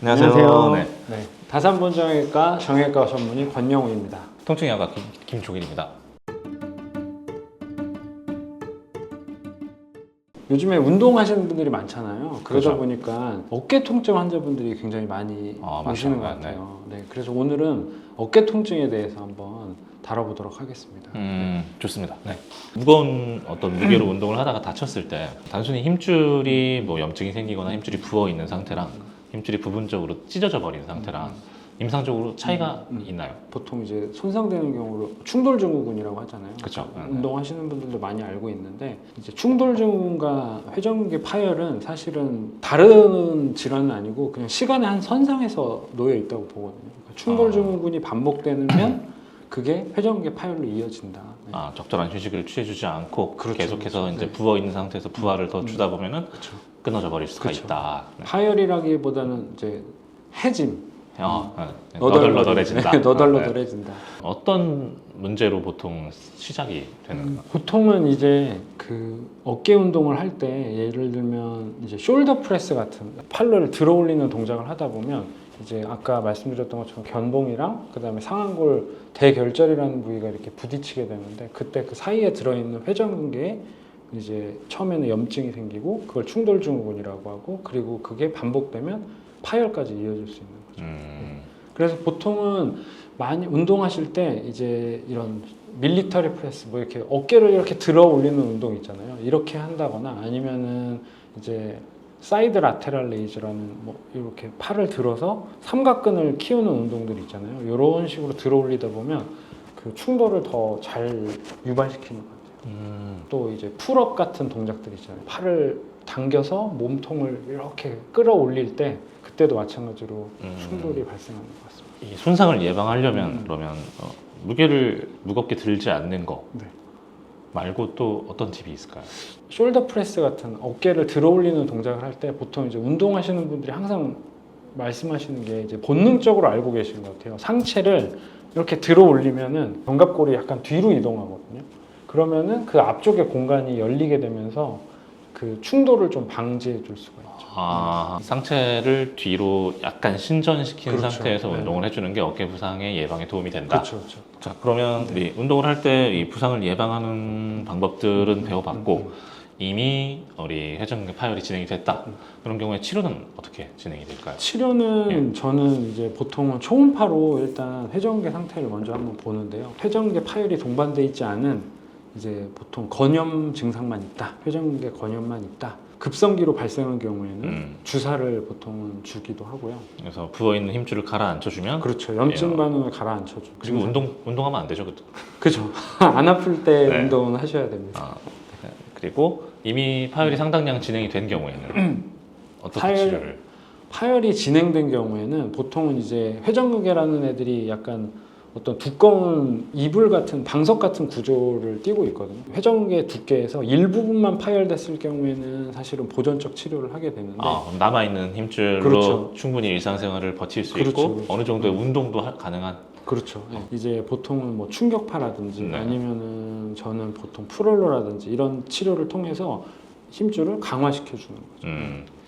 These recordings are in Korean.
안녕하세요. 네. 네. 다산본정형외과 정형외과 전문의 권영우입니다. 통증의학과 김종일입니다. 요즘에 운동하시는 분들이 많잖아요. 그러다 그렇죠. 보니까 어깨 통증 환자분들이 굉장히 많이 오시는 것 맞아요. 같아요. 네. 그래서 오늘은 어깨 통증에 대해서 한번 다뤄보도록 하겠습니다. 좋습니다. 네. 무거운 어떤 무게로 운동을 하다가 다쳤을 때 단순히 힘줄이 뭐 염증이 생기거나 힘줄이 부어 있는 상태랑 힘줄이 부분적으로 찢어져 버린 상태랑 임상적으로 차이가 있나요? 보통 이제 손상되는 경우로 충돌증후군이라고 하잖아요. 그쵸. 운동하시는 분들도 많이 알고 있는데 이제 충돌증후군과 회전근개 파열은 사실은 다른 질환은 아니고 그냥 시간의 한 선상에서 놓여 있다고 보거든요. 그러니까 충돌증후군이 반복되면 그게 회전근개 파열로 이어진다. 네. 적절한 휴식을 취해주지 않고 그렇죠, 계속해서 그렇죠. 이제 네. 부어 있는 상태에서 부하를 더 주다 보면은 그렇죠. 끊어져 버릴 수가 그렇죠. 있다. 네. 파열이라기보다는 이제 해짐, 너덜너덜해진다. 너덜너덜해진다. 어떤 문제로 보통 시작이 되는 건가요? 보통은 이제 그 어깨 운동을 할 때 예를 들면 이제 숄더 프레스 같은 팔을 들어 올리는 동작을 하다 보면 이제 아까 말씀드렸던 것처럼 견봉이랑 그다음에 상완골 대결절이라는 부위가 이렇게 부딪히게 되는데 그때 그 사이에 들어있는 회전근개에 이제 처음에는 염증이 생기고 그걸 충돌증후군이라고 하고 그리고 그게 반복되면 파열까지 이어질 수 있는 거죠. 그래서 보통은 많이 운동하실 때 이제 이런 밀리터리 프레스 뭐 이렇게 어깨를 이렇게 들어 올리는 운동 있잖아요. 이렇게 한다거나 아니면은 이제 사이드 라테랄 레이즈라는 뭐 이렇게 팔을 들어서 삼각근을 키우는 운동들 있잖아요. 이런 식으로 들어 올리다 보면 그 충돌을 더 잘 유발시키는 것 같아요. 또 이제 풀업 같은 동작들 있잖아요. 팔을 당겨서 몸통을 이렇게 끌어올릴 때 그때도 마찬가지로 충돌이 발생하는 것 같습니다. 이 손상을 예방하려면 그러면 무게를 무겁게 들지 않는 거 네. 말고 또 어떤 팁이 있을까요? 숄더 프레스 같은 어깨를 들어 올리는 동작을 할 때 보통 이제 운동하시는 분들이 항상 말씀하시는 게 이제 본능적으로 알고 계신 것 같아요. 상체를 이렇게 들어 올리면은 견갑골이 약간 뒤로 이동하거든요. 그러면은 그 앞쪽의 공간이 열리게 되면서 그 충돌을 좀 방지해 줄 수가 있죠. 상체를 뒤로 약간 신전시킨 그렇죠. 상태에서 네. 운동을 해주는 게 어깨 부상의 예방에 도움이 된다. 그렇죠, 그렇죠. 자, 그러면 우리 운동을 할 때 이 부상을 예방하는 방법들은 배워봤고 이미 우리 회전근개 파열이 진행이 됐다. 그런 경우에 치료는 어떻게 진행이 될까요? 치료는 저는 이제 보통은 초음파로 일단 회전근개 상태를 먼저 한번 보는데요. 회전근개 파열이 동반돼 있지 않은 이제 보통 건염 증상만 있다. 회전근개 건염만 있다. 급성기로 발생한 경우에는 주사를 보통은 주기도 하고요. 그래서 부어있는 힘줄을 가라앉혀주면 그렇죠. 염증 반응을 가라앉혀줘. 그리고 운동하면 안 되죠. 그것도. 그죠. 안 아플 때 네. 운동은 하셔야 됩니다. 그리고 이미 파열이 상당량 진행이 된 경우에는 어떻게 치료를? 파열이 진행된 경우에는 보통은 이제 회전근개라는 애들이 약간 어떤 두꺼운 이불 같은 방석 같은 구조를 띠고 있거든요. 회전근개 두께에서 일부분만 파열됐을 경우에는 사실은 보존적 치료를 하게 되는데 남아있는 힘줄로 그렇죠. 충분히 일상생활을 버틸 수 그렇죠, 있고 그렇죠. 어느 정도의 운동도 가능한. 그렇죠. 이제 보통은 뭐 충격파라든지 네. 아니면은 저는 보통 프롤러라든지 이런 치료를 통해서 힘줄을 강화시켜 주는 거죠.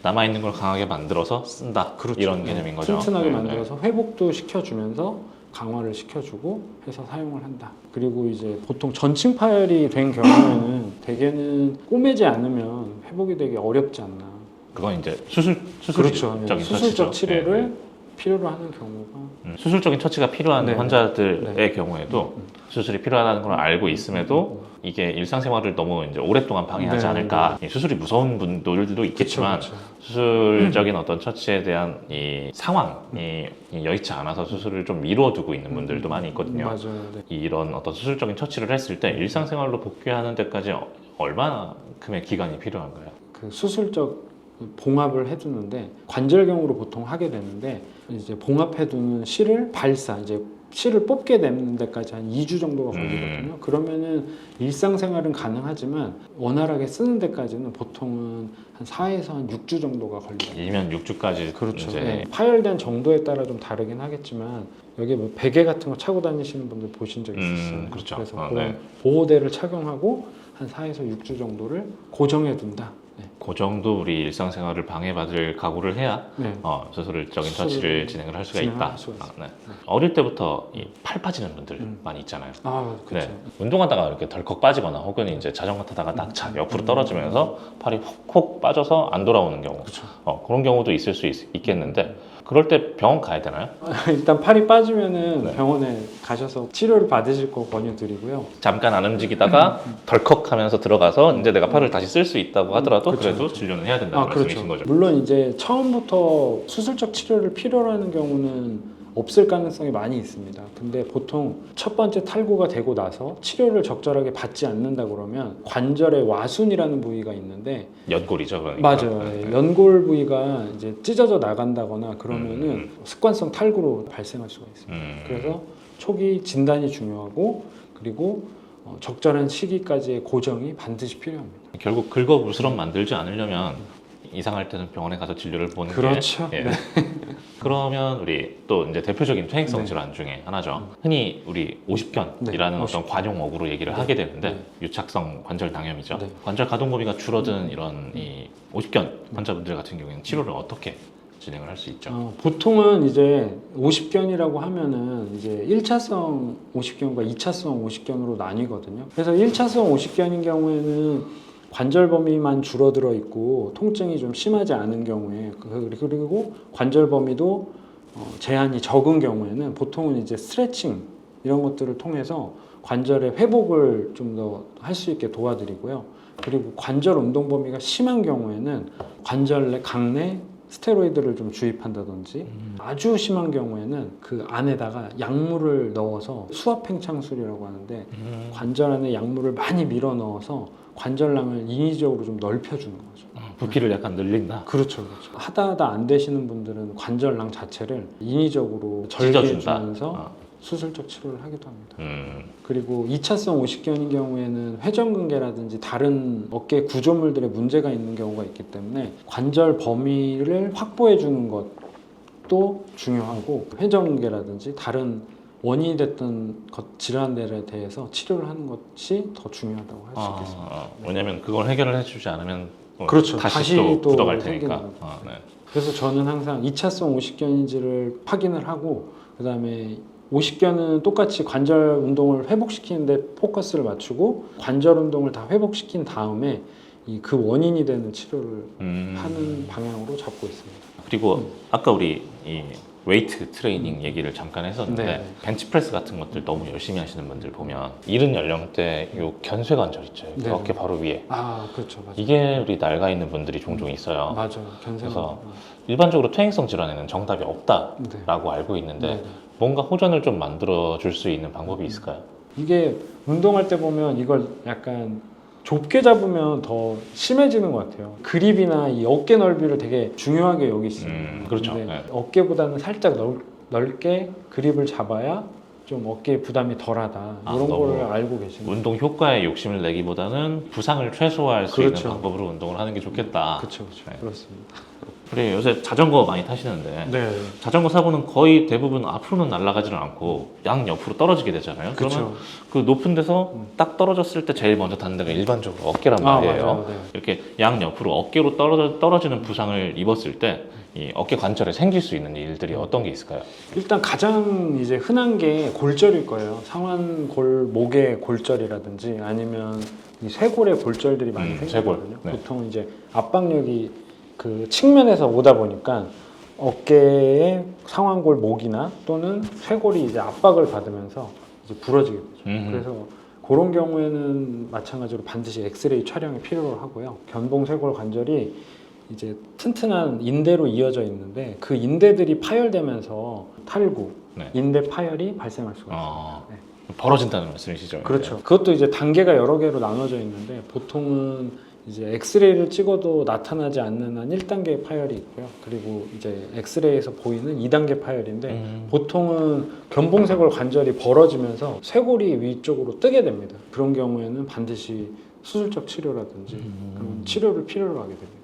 남아있는 걸 강하게 만들어서 쓴다. 그렇죠. 이런 개념인 거죠. 튼튼하게 네, 만들어서 회복도 시켜주면서 강화를 시켜주고 해서 사용을 한다. 그리고 이제 보통 전칭 파열이 된 경우에는 대개는 꼬매지 않으면 회복이 되게 어렵지 않나. 그건 이제 수술적인 그렇죠. 수술적 처치죠. 치료를 네. 필요로 하는 경우가 수술적인 처치가 필요한 네. 환자들의 네. 경우에도 수술이 필요하다는 걸 알고 있음에도 이게 일상생활을 너무 이제 오랫동안 방해하지 네, 않을까. 수술이 무서운 분들도 있겠지만 그렇죠. 수술적인 어떤 처치에 대한 이 상황이 여의치 않아서 수술을 좀 미뤄두고 있는 분들도 많이 있거든요. 맞아요. 네. 이런 어떤 수술적인 처치를 했을 때 일상생활로 복귀하는 데까지 얼마큼의 기간이 필요한가요? 그 수술적 봉합을 해두는데 관절경으로 보통 하게 되는데 이제 봉합해두는 실을 이제 실을 뽑게 되는 데까지 한 2주 정도가 걸리거든요. 그러면은 일상생활은 가능하지만 원활하게 쓰는 데까지는 보통은 한 4에서 한 6주 정도가 걸려요. 길면 6주까지. 그렇죠. 이제 네. 파열된 정도에 따라 좀 다르긴 하겠지만 여기 뭐 베개 같은 거 차고 다니시는 분들 보신 적 있으시잖아요. 그렇죠. 그래서 네. 그런 보호대를 착용하고 한 4에서 6주 정도를 고정해 둔다. 그 정도 우리 일상생활을 방해받을 각오를 해야 네. 수술적인 수술을 처치를 진행을 할 수가 진행할 있다. 수가 있습니다. 네. 어릴 때부터 이 팔 빠지는 분들 많이 있잖아요. 아, 그렇죠. 네. 운동하다가 이렇게 덜컥 빠지거나 혹은 이제 자전거 타다가 낙차 옆으로 떨어지면서 팔이 훅 빠져서 안 돌아오는 경우 그렇죠. 그런 경우도 있을 수 있겠는데 그럴 때 병원 가야 되나요? 일단 팔이 빠지면은 네. 병원에 가셔서 치료를 받으실 거 권유드리고요. 잠깐 안 움직이다가 덜컥 하면서 들어가서 이제 내가 팔을 다시 쓸 수 있다고 하더라도 그렇죠, 그래도 그렇죠. 진료는 해야 된다는 말씀이신 거죠. 물론 이제 처음부터 수술적 치료를 필요로 하는 경우는 없을 가능성이 많이 있습니다. 근데 보통 첫 번째 탈구가 되고 나서 치료를 적절하게 받지 않는다 그러면 관절의 와순이라는 부위가 있는데 연골이죠, 그러니까. 맞아요. 네. 연골 부위가 이제 찢어져 나간다거나 그러면은 습관성 탈구로 발생할 수가 있습니다. 그래서 초기 진단이 중요하고 그리고 적절한 시기까지의 고정이 반드시 필요합니다. 결국 긁어부스럼 만들지 않으려면 이상할 때는 병원에 가서 진료를 보는 그렇죠. 게 네. 그러면 우리 또 이제 대표적인 퇴행성 네. 질환 중에 하나죠. 흔히 우리 오십견이라는 네, 어떤 관용어구로 얘기를 하게 되는데 네. 유착성 관절 당염이죠. 네. 관절 가동 범위가 줄어든 이런 이 오십견 환자분들 같은 경우에는 치료를 어떻게 진행을 할 수 있죠? 보통은 이제 오십견이라고 하면은 이제 1차성 오십견과 2차성 오십견으로 나뉘거든요. 그래서 1차성 오십견인 경우에는 관절 범위만 줄어들어 있고 통증이 좀 심하지 않은 경우에 그리고 관절 범위도 제한이 적은 경우에는 보통은 이제 스트레칭 이런 것들을 통해서 관절의 회복을 좀 더 할 수 있게 도와드리고요. 그리고 관절 운동 범위가 심한 경우에는 관절 내 강내 스테로이드를 좀 주입한다든지 아주 심한 경우에는 그 안에다가 약물을 넣어서 수압팽창술이라고 하는데 관절 안에 약물을 많이 밀어 넣어서 관절낭을 인위적으로 좀 넓혀주는 거죠. 부피를 약간 늘린다. 그렇죠, 그렇죠. 하다 안 되시는 분들은 관절낭 자체를 인위적으로 찢어준다. 절개해주면서 수술적 치료를 하기도 합니다. 그리고 2차성 오십견인 경우에는 회전근개라든지 다른 어깨 구조물들의 문제가 있는 경우가 있기 때문에 관절 범위를 확보해 주는 것도 중요하고 회전근개라든지 다른 원인이 됐던 질환들에 대해서 치료를 하는 것이 더 중요하다고 할 수 있겠습니다. 왜냐하면 그걸 해결을 해주지 않으면 그렇죠. 다시 또 굳어갈 테니까. 네. 그래서 저는 항상 2차성 오십견인지를 확인을 하고 그 다음에 오십견은 똑같이 관절 운동을 회복시키는데 포커스를 맞추고 관절 운동을 다 회복시킨 다음에 그 원인이 되는 치료를 하는 방향으로 잡고 있습니다. 그리고 아까 우리 이 웨이트 트레이닝 얘기를 잠깐 했었는데 네. 벤치프레스 같은 것들 너무 열심히 하시는 분들 보면 이른 연령대 요 견쇄관절 있죠. 네. 어깨 바로 위에. 아, 그렇죠. 맞아요. 이게 우리 낡아 있는 분들이 종종 있어요. 맞아요. 그래서 일반적으로 퇴행성 질환에는 정답이 없다라고 알고 있는데 네. 뭔가 호전을 좀 만들어 줄 수 있는 방법이 있을까요? 이게 운동할 때 보면 이걸 약간 좁게 잡으면 더 심해지는 것 같아요. 그립이나 이 어깨 넓이를 되게 중요하게 여기시는 그렇죠. 근데 네. 어깨보다는 살짝 넓게 그립을 잡아야 좀 어깨에 부담이 덜하다 이런 너무 거를 알고 계시는 거예요. 운동 효과에 욕심을 내기보다는 부상을 최소화할 수 그렇죠. 있는 방법으로 운동을 하는 게 좋겠다. 그렇죠. 네. 그렇습니다. 우리 요새 자전거 많이 타시는데 네. 자전거 사고는 거의 대부분 앞으로는 날아가지는 않고 양 옆으로 떨어지게 되잖아요. 그러면 그렇죠. 그 높은 데서 딱 떨어졌을 때 제일 먼저 닿는 데가 일반적으로 어깨란 말이에요. 맞아요. 네. 이렇게 양 옆으로 어깨로 떨어지는 부상을 입었을 때 이 어깨 관절에 생길 수 있는 일들이 어떤 게 있을까요? 일단 가장 이제 흔한 게 골절일 거예요. 상완골 목의 골절이라든지 아니면 이 쇄골의 골절들이 많이 쇄골. 생기거든요. 네. 보통 이제 압박력이 그 측면에서 오다 보니까 어깨의 상완골 목이나 또는 쇄골이 이제 압박을 받으면서 이제 부러지게 되죠. 그래서 그런 경우에는 마찬가지로 반드시 엑스레이 촬영이 필요로 하고요. 견봉 쇄골 관절이 이제 튼튼한 인대로 이어져 있는데 그 인대들이 파열되면서 탈구, 네. 인대 파열이 발생할 수가 있습니다. 네. 벌어진다는 말씀이시죠? 그렇죠. 그것도 이제 단계가 여러 개로 나눠져 있는데 보통은 이제 엑스레이를 찍어도 나타나지 않는 한 1단계 파열이 있고요. 그리고 이제 엑스레이에서 보이는 2단계 파열인데 보통은 견봉쇄골 관절이 벌어지면서 쇄골이 위쪽으로 뜨게 됩니다. 그런 경우에는 반드시 수술적 치료라든지 그런 치료를 필요로 하게 됩니다.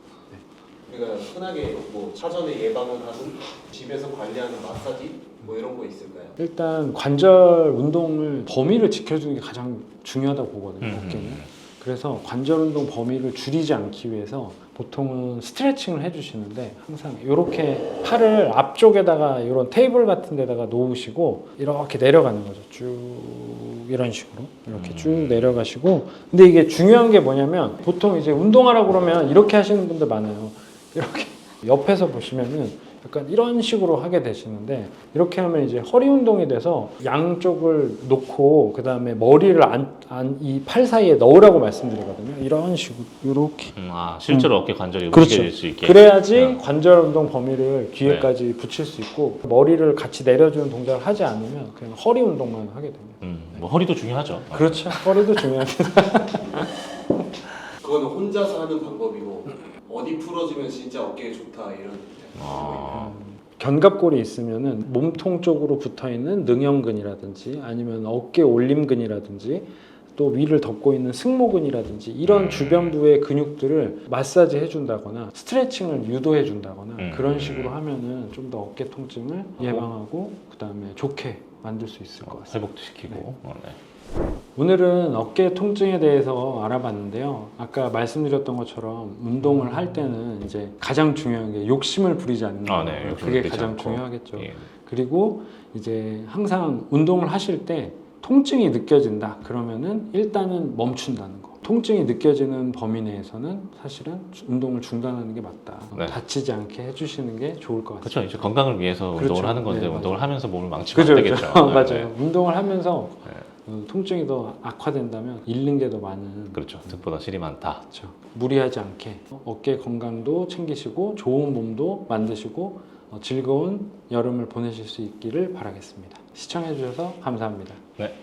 우리가 흔하게 뭐 사전에 예방을 하는 집에서 관리하는 마사지 뭐 이런 거 있을까요? 일단 관절 운동을 범위를 지켜주는 게 가장 중요하다고 보거든요. 어깨는. 그래서 관절 운동 범위를 줄이지 않기 위해서 보통은 스트레칭을 해주시는데 항상 이렇게 팔을 앞쪽에다가 이런 테이블 같은 데다가 놓으시고 이렇게 내려가는 거죠. 쭉 이런 식으로 이렇게 쭉 내려가시고, 근데 이게 중요한 게 뭐냐면 보통 이제 운동하라고 그러면 이렇게 하시는 분들 많아요. 이렇게 옆에서 보시면은 약간 이런 식으로 하게 되시는데, 이렇게 하면 이제 허리 운동이 돼서 양쪽을 놓고 그 다음에 머리를 이 팔 사이에 넣으라고 말씀드리거든요. 이런 식으로 이렇게. 실제로 어깨 관절이 그렇죠. 움직여질 수 있게. 그래야지 관절 운동 범위를 귀에까지 붙일 수 있고, 머리를 같이 내려주는 동작을 하지 않으면 그냥 허리 운동만 하게 됩니다. 뭐 허리도 중요하죠. 그렇죠. 허리도 중요합니다. 그거는 혼자서 하는 방법이고 어디 풀어주면 진짜 어깨에 좋다 이런. 견갑골이 있으면은 몸통 쪽으로 붙어 있는 능형근이라든지 아니면 어깨 올림근이라든지 또 위를 덮고 있는 승모근이라든지 이런 주변부의 근육들을 마사지 해준다거나 스트레칭을 유도해 준다거나 그런 식으로 하면은 좀 더 어깨 통증을 예방하고 그 다음에 좋게 만들 수 있을 것 같습니다. 회복도 시키고. 네. 오늘은 어깨 통증에 대해서 알아봤는데요. 아까 말씀드렸던 것처럼 운동을 할 때는 이제 가장 중요한 게 욕심을 부리지 않는 거. 네, 욕심을 그게 부리지 가장 않고. 중요하겠죠. 예. 그리고 이제 항상 운동을 하실 때 통증이 느껴진다. 그러면은 일단은 멈춘다는 거. 통증이 느껴지는 범위 내에서는 사실은 운동을 중단하는 게 맞다. 네. 다치지 않게 해주시는 게 좋을 것 같습니다. 그렇죠. 이제 건강을 위해서 그렇죠. 운동을 하는 건데 네, 운동을 맞아요. 하면서 몸을 망치면 안 되겠죠. 맞아요. 운동을 하면서 네. 통증이 더 악화된다면 잃는 게 더 많은. 그렇죠. 득보다 실이 많다. 그렇죠. 무리하지 않게 어깨 건강도 챙기시고 좋은 몸도 만드시고 즐거운 여름을 보내실 수 있기를 바라겠습니다. 시청해 주셔서 감사합니다. 네.